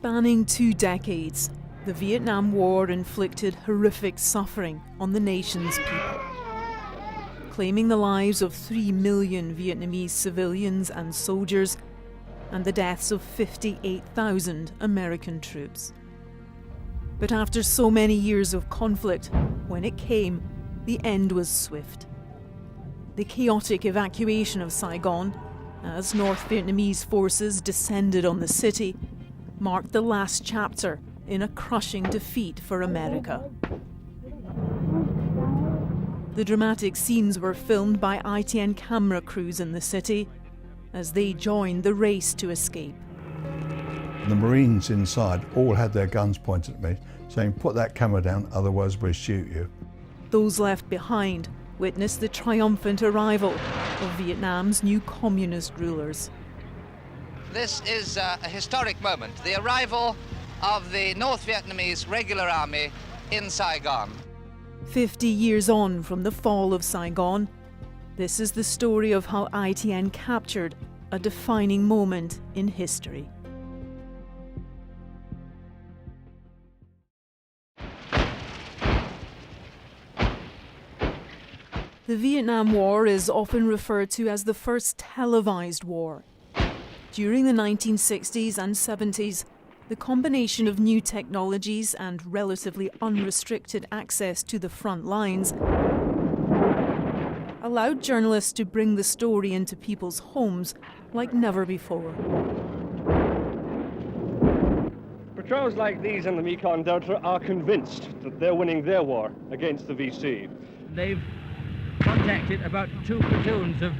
Spanning 2 decades, the Vietnam War inflicted horrific suffering on the nation's people, claiming the lives of 3 million Vietnamese civilians and soldiers and the deaths of 58,000 American troops. But after so many years of conflict, when it came, the end was swift. The chaotic evacuation of Saigon, as North Vietnamese forces descended on the city, marked the last chapter in a crushing defeat for America. The dramatic scenes were filmed by ITN camera crews in the city as they joined the race to escape. The Marines inside all had their guns pointed at me, saying, "Put that camera down, otherwise we'll shoot you." Those left behind witnessed the triumphant arrival of Vietnam's new communist rulers. This is a historic moment, the arrival of the North Vietnamese Regular Army in Saigon. 50 years on from the fall of Saigon, this is the story of how ITN captured a defining moment in history. The Vietnam War is often referred to as the first televised war. During the 1960s and 70s, the combination of new technologies and relatively unrestricted access to the front lines allowed journalists to bring the story into people's homes like never before. Patrols like these in the Mekong Delta are convinced that they're winning their war against the VC. They've contacted about 2 platoons of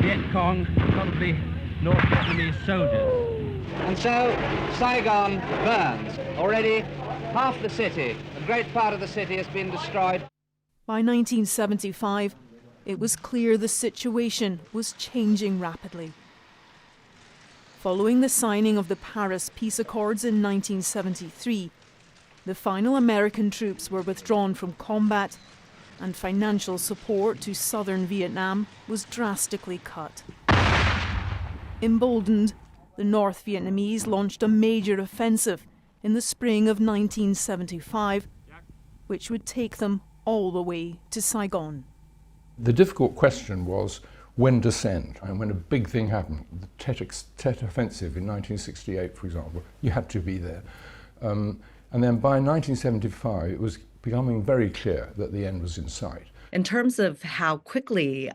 Viet Cong, probably North Vietnamese soldiers. And so Saigon burns. Already half the city, a great part of the city has been destroyed. By 1975, it was clear the situation was changing rapidly. Following the signing of the Paris Peace Accords in 1973, the final American troops were withdrawn from combat and financial support to southern Vietnam was drastically cut. Emboldened, the North Vietnamese launched a major offensive in the spring of 1975, which would take them all the way to Saigon. The difficult question was when to send, and when a big thing happened, the Tet Offensive in 1968, for example, you had to be there. And then by 1975, it was becoming very clear that the end was in sight. In terms of how quickly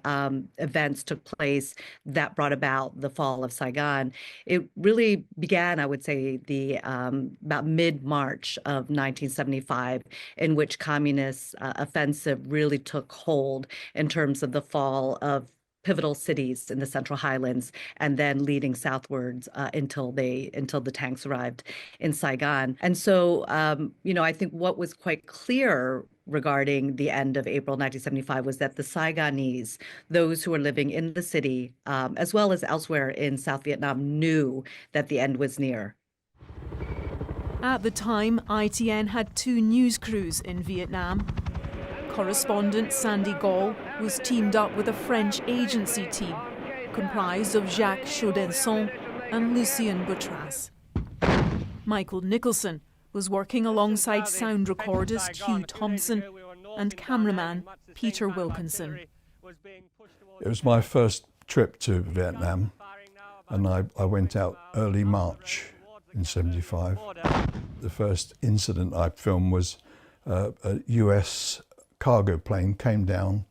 events took place that brought about the fall of Saigon, it really began, I would say, about mid-March of 1975, in which communist offensive really took hold in terms of the fall of pivotal cities in the Central Highlands, and then leading southwards until the tanks arrived in Saigon. And so, I think what was quite clear regarding the end of April 1975 was that the Saigonese, those who were living in the city, as well as elsewhere in South Vietnam, knew that the end was near. At the time, ITN had 2 news crews in Vietnam. Correspondent Sandy Gall was teamed up with a French agency team comprised of Jacques Chaudenson and Lucien Boutras. Michael Nicholson was working alongside sound recordist Hugh Thompson and cameraman Peter Wilkinson. It was my first trip to Vietnam, and I went out early March in '75. The first incident I filmed was a US cargo plane came down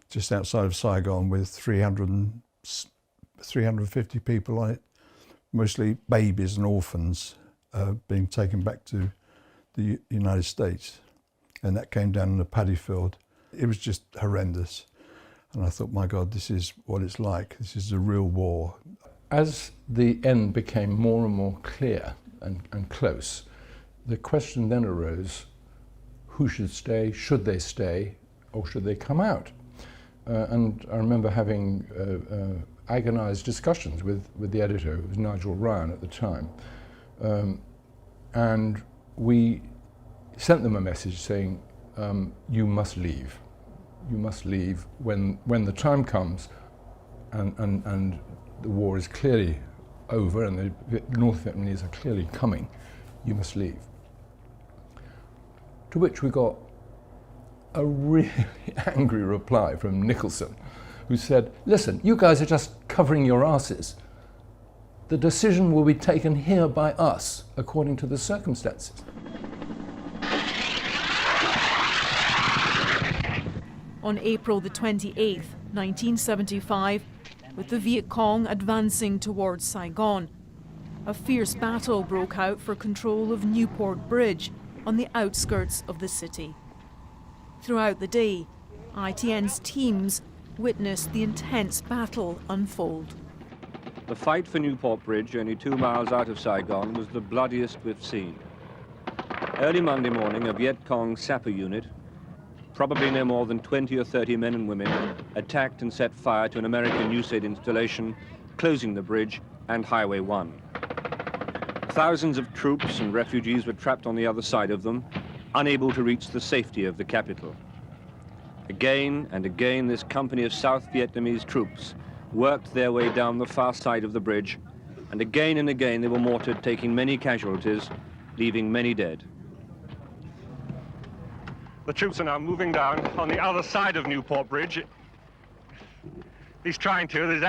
just outside of Saigon with 350 people on it, mostly babies and orphans being taken back to the United States. And that came down in a paddy field. It was just horrendous. And I thought, my God, this is what it's like. This is a real war. As the end became more and more clear and close, the question then arose, who should stay, should they stay, or should they come out? And I remember having agonized discussions with the editor, who was Nigel Ryan at the time. And we sent them a message saying, you must leave. You must leave when the time comes and the war is clearly over and the North Vietnamese are clearly coming. you must leave. To which we got a really angry reply from Nicholson, who said, listen, you guys are just covering your asses. The decision will be taken here by us, according to the circumstances. On April the 28th, 1975, with the Viet Cong advancing towards Saigon, a fierce battle broke out for control of Newport Bridge on the outskirts of the city. Throughout the day, ITN's teams witnessed the intense battle unfold. The fight for Newport Bridge, only 2 miles out of Saigon, was the bloodiest we've seen. Early Monday morning, a Viet Cong sapper unit, probably no more than 20 or 30 men and women, attacked and set fire to an American USAID installation, closing the bridge and Highway 1. Thousands of troops and refugees were trapped on the other side of them, unable to reach the safety of the capital. Again and again, this company of South Vietnamese troops worked their way down the far side of the bridge, and again they were mortared, taking many casualties, leaving many dead. The troops are now moving down on the other side of Newport Bridge. He's trying to, there's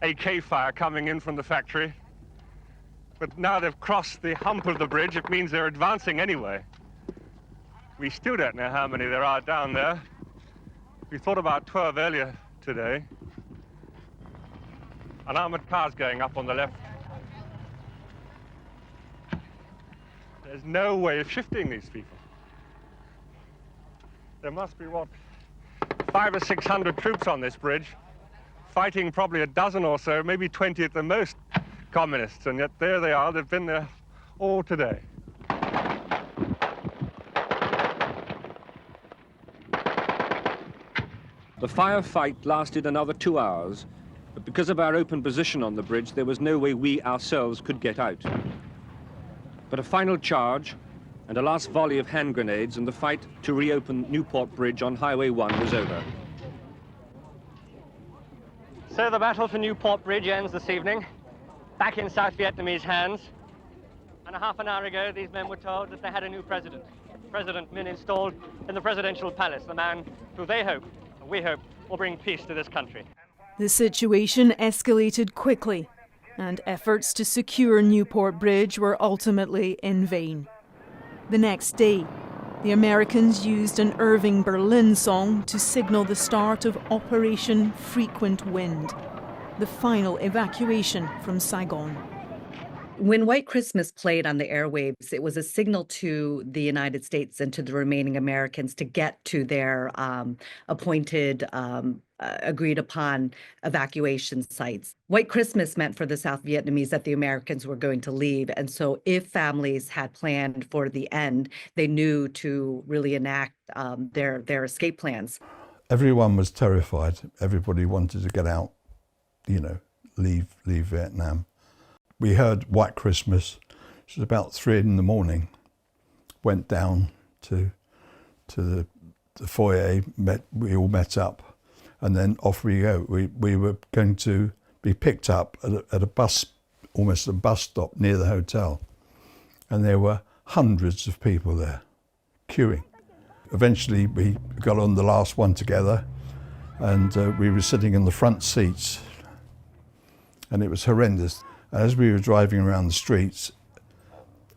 AK fire coming in from the factory. But now they've crossed the hump of the bridge, it means they're advancing anyway. We still don't know how many there are down there. We thought about 12 earlier today. An armored car's going up on the left. There's no way of shifting these people. There must be, what, 500 or 600 troops on this bridge, fighting probably a dozen or so, maybe 20 at the most, communists, and yet there they are, they've been there all today. The firefight lasted another 2 hours, but because of our open position on the bridge, there was no way we ourselves could get out. But a final charge and a last volley of hand grenades, and the fight to reopen Newport Bridge on Highway 1 was over. So the battle for Newport Bridge ends this evening, back in South Vietnamese hands. And a half an hour ago, these men were told that they had a new president. President Minh installed in the presidential palace, the man who they hope, we hope, will bring peace to this country. The situation escalated quickly, and efforts to secure Newport Bridge were ultimately in vain. The next day, the Americans used an Irving Berlin song to signal the start of Operation Frequent Wind, the final evacuation from Saigon. When White Christmas played on the airwaves, it was a signal to the United States and to the remaining Americans to get to their appointed, agreed upon evacuation sites. White Christmas meant for the South Vietnamese that the Americans were going to leave. And so if families had planned for the end, they knew to really enact their escape plans. Everyone was terrified. Everybody wanted to get out, leave Vietnam. We heard White Christmas, which was about 3 a.m, went down to the foyer, we all met up, and then off we go. We were going to be picked up at a bus, almost a bus stop near the hotel, and there were hundreds of people there, queuing. Eventually we got on the last one together, and we were sitting in the front seats, and it was horrendous. As we were driving around the streets,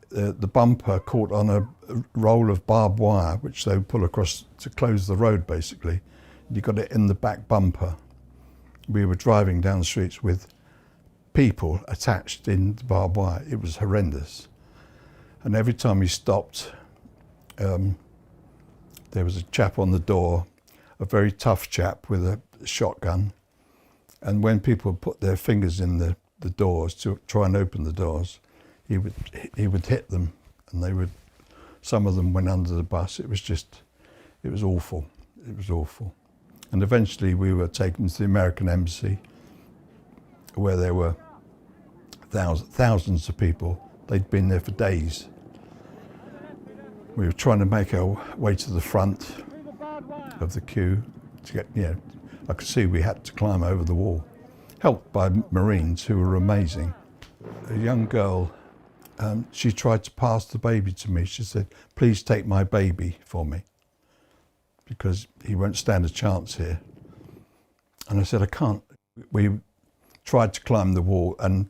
the bumper caught on a roll of barbed wire, which they would pull across to close the road, basically. You got it in the back bumper. We were driving down the streets with people attached in the barbed wire. It was horrendous. And every time we stopped, there was a chap on the door, a very tough chap with a shotgun. And when people put their fingers in the doors to try and open the doors, he would hit them, and some of them went under the bus. It was awful. It was awful. And eventually we were taken to the American embassy, where there were thousands of people. They'd been there for days. We were trying to make our way to the front of the queue to get, I could see we had to climb over the wall, helped by Marines who were amazing. A young girl she tried to pass the baby to me. She said, "Please take my baby for me, because he won't stand a chance here." And I said, "I can't." We tried to climb the wall, and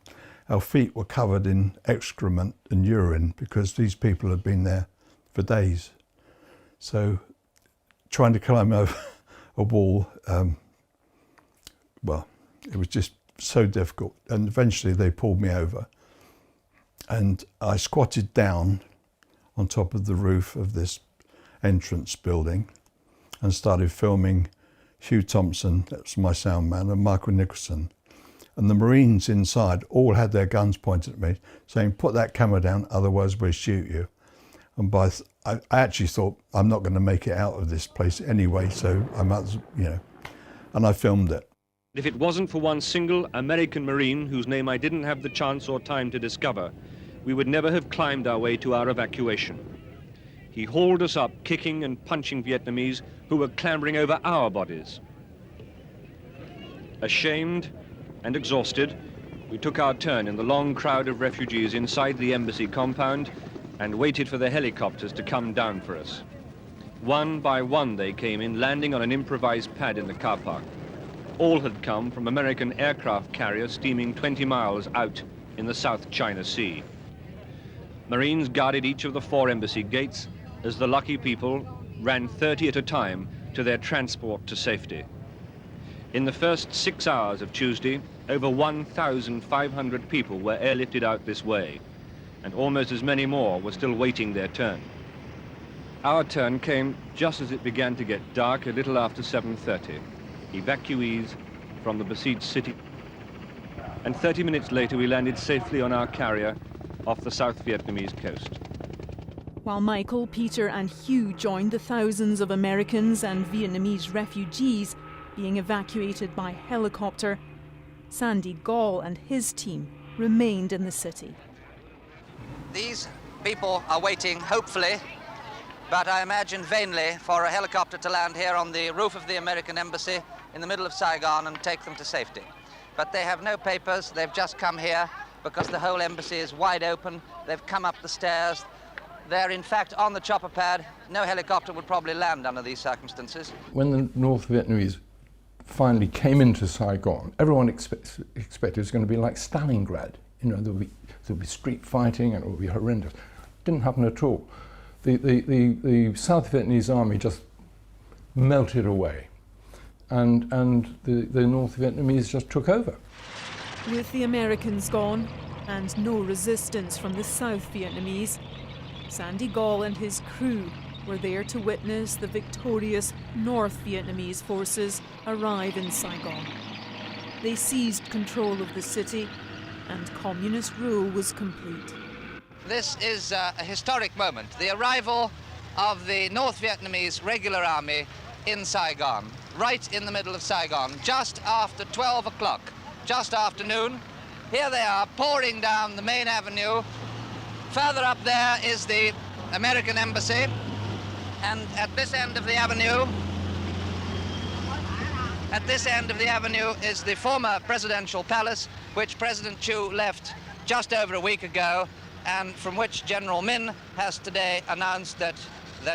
our feet were covered in excrement and urine because these people had been there for days. So trying to climb over a wall, well, it was just so difficult. And eventually they pulled me over, and I squatted down on top of the roof of this entrance building and started filming Hugh Thompson, that's my sound man, and Michael Nicholson. And the Marines inside all had their guns pointed at me, saying, "Put that camera down, otherwise we'll shoot you." And I actually thought, I'm not going to make it out of this place anyway, so I might, and I filmed it. If it wasn't for one single American Marine, whose name I didn't have the chance or time to discover, we would never have climbed our way to our evacuation. He hauled us up, kicking and punching Vietnamese who were clambering over our bodies. Ashamed and exhausted, we took our turn in the long crowd of refugees inside the embassy compound and waited for the helicopters to come down for us. One by one they came in, landing on an improvised pad in the car park. All had come from American aircraft carriers steaming 20 miles out in the South China Sea. Marines guarded each of the 4 embassy gates as the lucky people ran 30 at a time to their transport to safety. In the first 6 hours of Tuesday, over 1,500 people were airlifted out this way, and almost as many more were still waiting their turn. Our turn came just as it began to get dark, a little after 7:30. Evacuees from the besieged city. And 30 minutes later, we landed safely on our carrier off the South Vietnamese coast. While Michael, Peter and Hugh joined the thousands of Americans and Vietnamese refugees being evacuated by helicopter, Sandy Gall and his team remained in the city. These people are waiting, hopefully, but I imagine vainly, for a helicopter to land here on the roof of the American embassy in the middle of Saigon and take them to safety. But they have no papers. They've just come here because the whole embassy is wide open. They've come up the stairs. They're in fact on the chopper pad. No helicopter would probably land under these circumstances. When the North Vietnamese finally came into Saigon, everyone expected it was going to be like Stalingrad. There'll be street fighting and it will be horrendous. Didn't happen at all. The South Vietnamese army just melted away, and the North Vietnamese just took over. With the Americans gone and no resistance from the South Vietnamese, Sandy Gall and his crew were there to witness the victorious North Vietnamese forces arrive in Saigon. They seized control of the city and communist rule was complete. This is a historic moment, the arrival of the North Vietnamese regular army in Saigon, right in the middle of Saigon, just after 12 o'clock, just after noon. Here they are, pouring down the main avenue. Further up there is the American embassy, and at this end of the avenue, is the former presidential palace, which President Chu left just over a week ago, and from which General Min has today announced that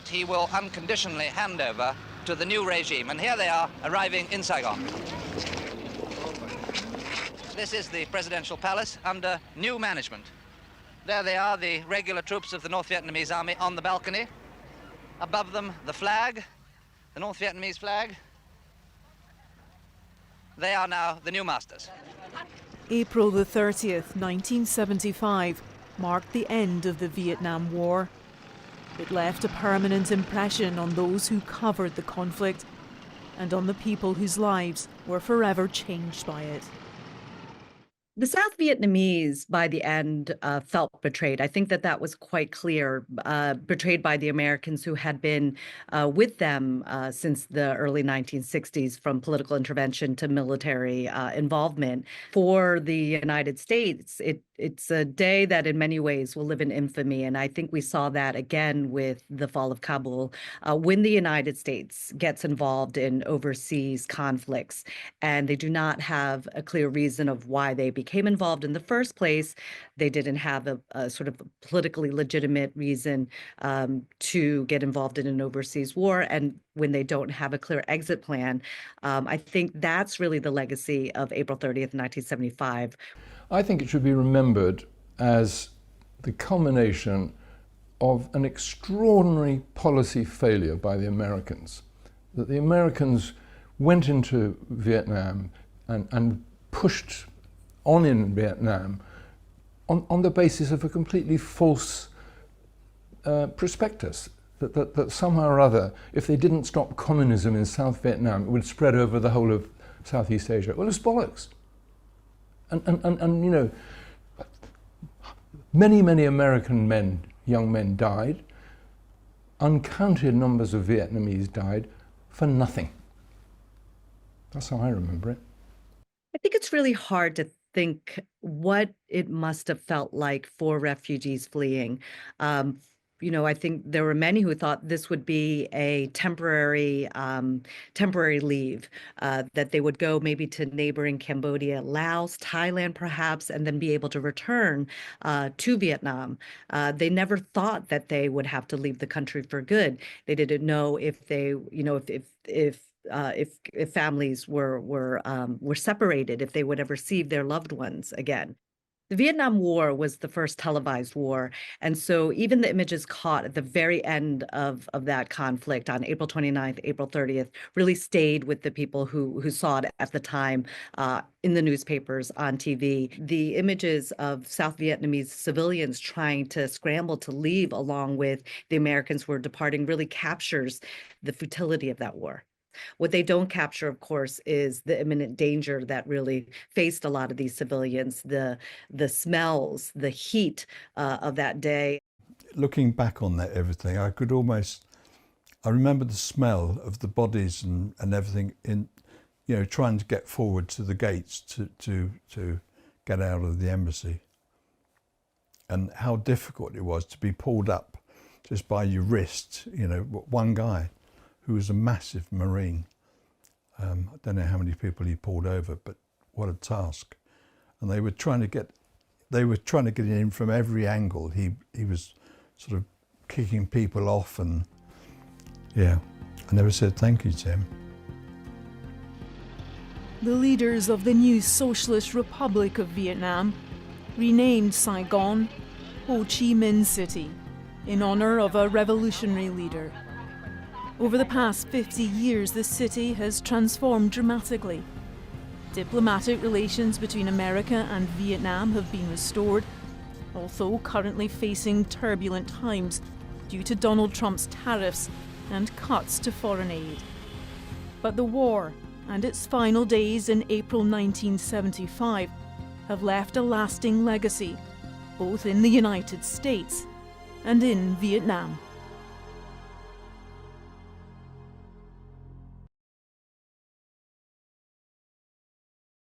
he will unconditionally hand over to the new regime. And here they are, arriving in Saigon. This is the presidential palace under new management. There they are, the regular troops of the North Vietnamese army on the balcony. Above them, the flag, the North Vietnamese flag. They are now the new masters. April the 30th, 1975, marked the end of the Vietnam War. It left a permanent impression on those who covered the conflict and on the people whose lives were forever changed by it. The South Vietnamese, by the end, felt betrayed. I think that was quite clear, betrayed by the Americans who had been with them since the early 1960s, from political intervention to military involvement. For the United States, it's a day that in many ways will live in infamy. And I think we saw that again with the fall of Kabul, when the United States gets involved in overseas conflicts and they do not have a clear reason of why they became involved in the first place, they didn't have a sort of politically legitimate reason to get involved in an overseas war. And when they don't have a clear exit plan, I think that's really the legacy of April 30th, 1975. I think it should be remembered as the culmination of an extraordinary policy failure by the Americans. That the Americans went into Vietnam and pushed on in Vietnam on the basis of a completely false prospectus, that somehow or other, if they didn't stop communism in South Vietnam, it would spread over the whole of Southeast Asia. Well, it's bollocks. And you know, many American men, young men died. Uncounted numbers of Vietnamese died for nothing. That's how I remember it. I think it's really hard to think what it must have felt like for refugees fleeing. You know, I think there were many who thought this would be a temporary leave, that they would go maybe to neighboring Cambodia, Laos, Thailand, perhaps, and then be able to return to Vietnam. They never thought that they would have to leave the country for good. They didn't know if they, you know, if families were separated, if they would ever see their loved ones again. The Vietnam War was the first televised war, and so even the images caught at the very end of that conflict on April 29th, April 30th, really stayed with the people who saw it at the time in the newspapers, on TV. The images of South Vietnamese civilians trying to scramble to leave along with the Americans who were departing really captures the futility of that war. What they don't capture, of course, is the imminent danger that really faced a lot of these civilians, the smells, the heat of that day. Looking back on that everything, I remember the smell of the bodies and everything in, you know, trying to get forward to the gates to get out of the embassy, and how difficult it was to be pulled up just by your wrist, you know, one guy who was a massive Marine. I don't know how many people he pulled over, but what a task. And they were trying to get in from every angle. He was sort of kicking people off, and yeah, I never said thank you to him. The leaders of the new Socialist Republic of Vietnam renamed Saigon Ho Chi Minh City in honor of a revolutionary leader. Over the past 50 years, the city has transformed dramatically. Diplomatic relations between America and Vietnam have been restored, although currently facing turbulent times due to Donald Trump's tariffs and cuts to foreign aid. But the war and its final days in April 1975 have left a lasting legacy, both in the United States and in Vietnam.